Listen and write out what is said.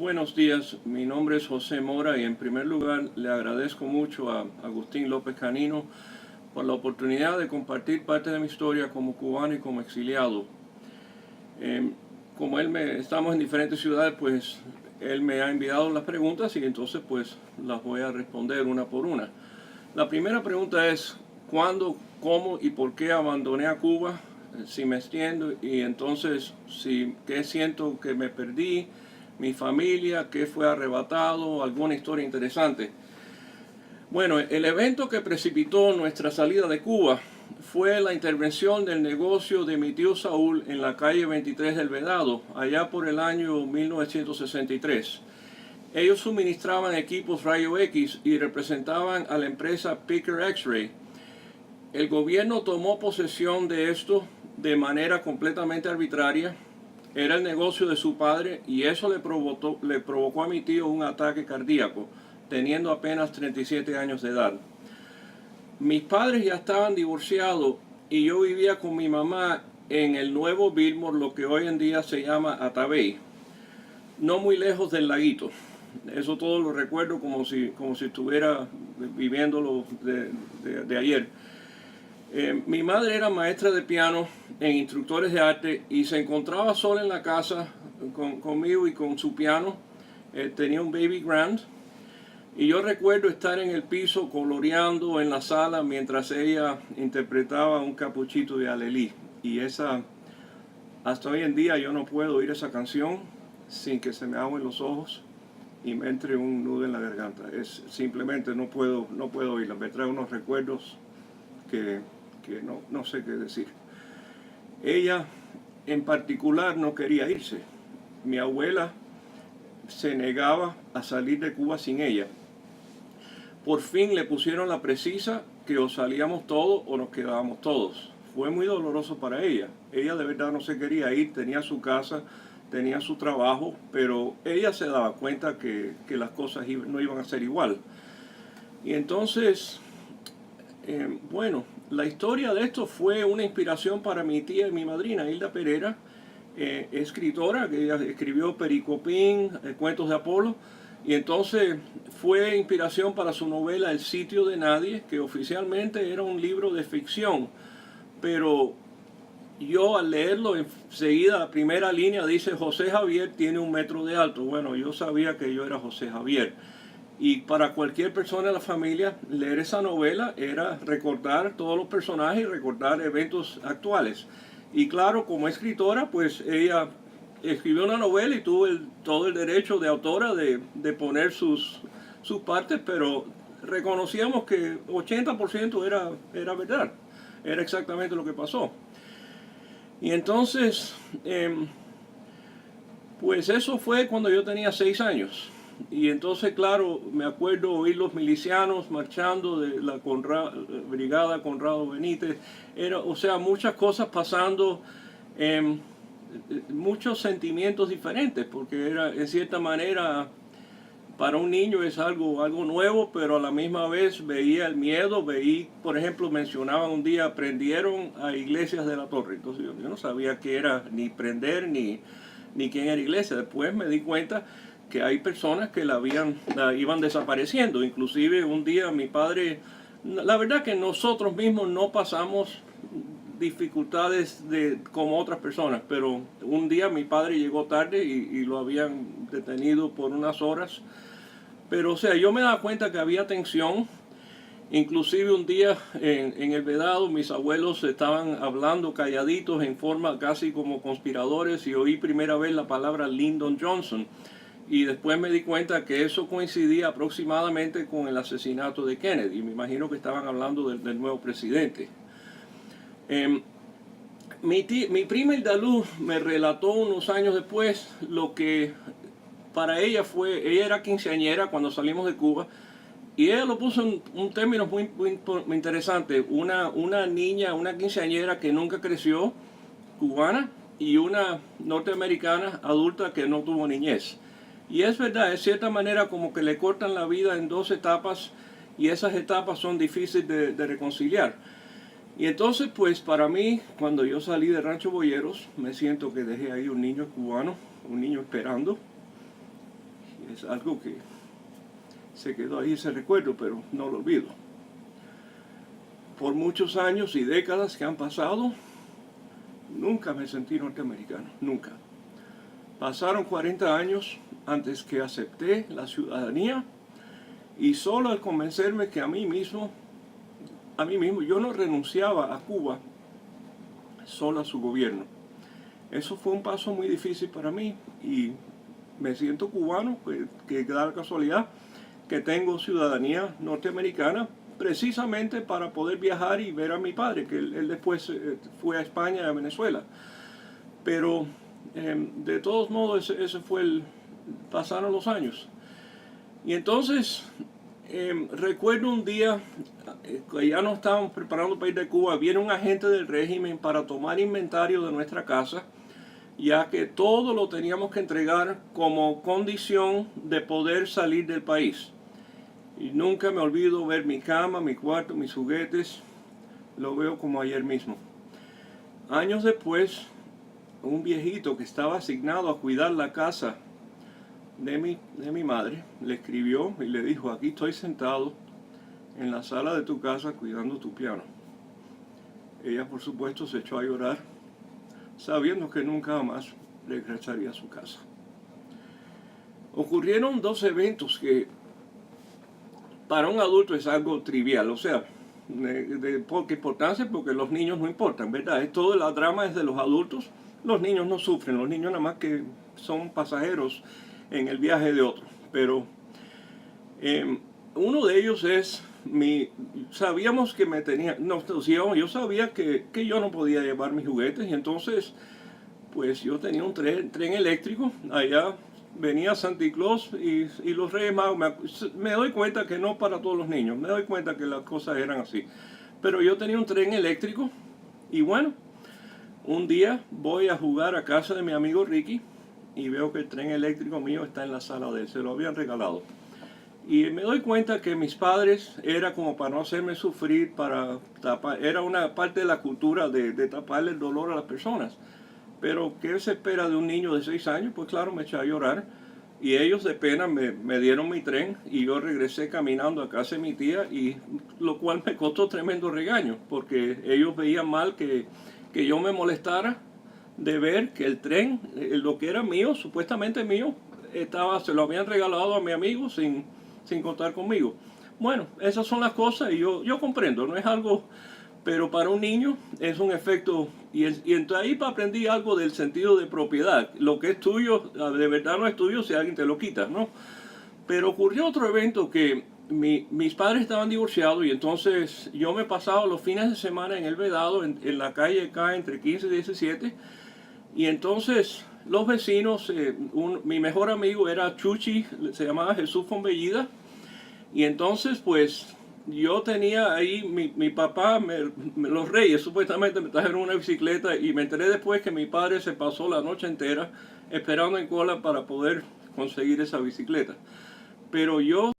Buenos días, mi nombre es José Mora y en primer lugar le agradezco mucho a Agustín López Canino por la oportunidad de compartir parte de mi historia como cubano y como exiliado. Como estamos en diferentes ciudades, pues él me ha enviado las preguntas y entonces pues las voy a responder una por una. La primera pregunta es, ¿cuándo, cómo y por qué abandoné a Cuba? Si me extiendo y entonces qué siento que me perdí, mi familia, qué fue arrebatado, alguna historia interesante. Bueno, el evento que precipitó nuestra salida de Cuba fue la intervención del negocio de mi tío Saúl en la calle 23 del Vedado, allá por el año 1963. Ellos suministraban equipos rayo X y representaban a la empresa Picker X-Ray. El gobierno tomó posesión de esto de manera completamente arbitraria. Era el negocio de su padre y eso le provocó a mi tío un ataque cardíaco, teniendo apenas 37 años de edad. Mis padres ya estaban divorciados y yo vivía con mi mamá en el nuevo Biltmore, lo que hoy en día se llama Atabey, no muy lejos del laguito. Eso todo lo recuerdo como si estuviera viviéndolo de ayer. Mi madre era maestra de piano en instructores de arte y se encontraba sola en la casa conmigo y con su piano. Tenía un baby grand y yo recuerdo estar en el piso coloreando en la sala mientras ella interpretaba un capuchito de Alelí. Y hasta hoy en día yo no puedo oír esa canción sin que se me agüen los ojos y me entre un nudo en la garganta. Simplemente no puedo oírla, me trae unos recuerdos que no sé qué decir. Ella en particular no quería irse. Mi abuela se negaba a salir de Cuba sin ella. Por fin le pusieron la precisa que o salíamos todos o nos quedábamos todos. Fue muy doloroso para ella. Ella de verdad no se quería ir, tenía su casa, tenía su trabajo, pero ella se daba cuenta que las cosas no iban a ser igual. Y entonces, bueno, la historia de esto fue una inspiración para mi tía y mi madrina, Hilda Pereira, escritora, que ella escribió Pericopín, Cuentos de Apolo, y entonces fue inspiración para su novela El sitio de nadie, que oficialmente era un libro de ficción, pero yo al leerlo enseguida, la primera línea dice José Javier tiene 1 metro de alto. Bueno, yo sabía que yo era José Javier. Y para cualquier persona de la familia, leer esa novela era recordar todos los personajes y recordar eventos actuales. Y claro, como escritora, pues ella escribió una novela y tuvo todo el derecho de autora de poner sus partes, pero reconocíamos que 80% era verdad, era exactamente lo que pasó. Y entonces, pues eso fue cuando yo tenía 6 años. Y entonces, claro, me acuerdo oír los milicianos marchando de la brigada Conrado Benítez. O sea, muchas cosas pasando, muchos sentimientos diferentes, porque era, en cierta manera, para un niño es algo nuevo, pero a la misma vez veía el miedo. Por ejemplo, mencionaban un día, prendieron a Iglesias de la Torre. Entonces yo no sabía qué era ni prender ni quién era Iglesia. Después me di cuenta que hay personas que la iban desapareciendo. Inclusive un día mi padre, la verdad que nosotros mismos no pasamos dificultades como otras personas, pero un día mi padre llegó tarde y lo habían detenido por unas horas. Pero o sea, yo me daba cuenta que había tensión. Inclusive un día en el Vedado mis abuelos estaban hablando calladitos en forma casi como conspiradores y oí primera vez la palabra Lyndon Johnson. Y después me di cuenta que eso coincidía aproximadamente con el asesinato de Kennedy. Me imagino que estaban hablando del nuevo presidente. Mi prima Hidalgo me relató unos años después lo que para ella era quinceañera cuando salimos de Cuba. Y ella lo puso en un término muy interesante. Una niña, una quinceañera que nunca creció, cubana, y una norteamericana adulta que no tuvo niñez. Y es verdad, de cierta manera como que le cortan la vida en 2 etapas y esas etapas son difíciles de reconciliar. Y entonces pues para mí, cuando yo salí de Rancho Boyeros, me siento que dejé ahí un niño cubano, un niño esperando. Es algo que se quedó ahí ese recuerdo, pero no lo olvido. Por muchos años y décadas que han pasado, nunca me sentí norteamericano, nunca. Pasaron 40 años antes que acepté la ciudadanía y solo al convencerme que a mí mismo, yo no renunciaba a Cuba solo a su gobierno. Eso fue un paso muy difícil para mí y me siento cubano, que da la casualidad que tengo ciudadanía norteamericana precisamente para poder viajar y ver a mi padre, que él después fue a España y a Venezuela. Pero de todos modos pasaron los años. Y entonces recuerdo un día que ya nos estábamos preparando para ir de Cuba, viene un agente del régimen para tomar inventario de nuestra casa, ya que todo lo teníamos que entregar como condición de poder salir del país. Y nunca me olvido ver mi cama, mi cuarto, mis juguetes, lo veo como ayer mismo. Años después, un viejito que estaba asignado a cuidar la casa de mi madre, le escribió y le dijo: aquí estoy sentado en la sala de tu casa cuidando tu piano. Ella, por supuesto, se echó a llorar, sabiendo que nunca más regresaría a su casa. Ocurrieron dos eventos que para un adulto es algo trivial, o sea, de poca importancia porque los niños no importan, ¿verdad? Todo el drama es de los adultos, los niños no sufren, los niños nada más que son pasajeros en el viaje de otro. Pero uno de ellos es, sabíamos que yo sabía que yo no podía llevar mis juguetes y entonces pues yo tenía un tren eléctrico allá. Venía Santa Claus y los Reyes Magos. Me doy cuenta que no para todos los niños, me doy cuenta que las cosas eran así. Pero yo tenía un tren eléctrico y bueno, un día voy a jugar a casa de mi amigo Ricky y veo que el tren eléctrico mío está en la sala de él, se lo habían regalado. Y me doy cuenta que mis padres, era como para no hacerme sufrir, para tapar, era una parte de la cultura de taparle el dolor a las personas. Pero ¿qué se espera de un niño de 6 años? Pues claro, me eché a llorar. Y ellos de pena me dieron mi tren y yo regresé caminando a casa de mi tía, y lo cual me costó tremendo regaño, porque ellos veían mal que yo me molestara de ver que el tren, lo que era mío, supuestamente mío, se lo habían regalado a mi amigo sin contar conmigo. Bueno, esas son las cosas y yo comprendo, no es algo... Pero para un niño es un efecto, y entonces ahí aprendí algo del sentido de propiedad. Lo que es tuyo, de verdad no es tuyo si alguien te lo quita, ¿no? Pero ocurrió otro evento que mis padres estaban divorciados y entonces yo me pasaba los fines de semana en El Vedado, en la calle acá entre 15 y 17, y entonces los vecinos, mi mejor amigo era Chuchi, se llamaba Jesús Fonbellida, y entonces pues... yo tenía ahí, mi papá, los Reyes supuestamente me trajeron una bicicleta y me enteré después que mi padre se pasó la noche entera esperando en cola para poder conseguir esa bicicleta. Pero yo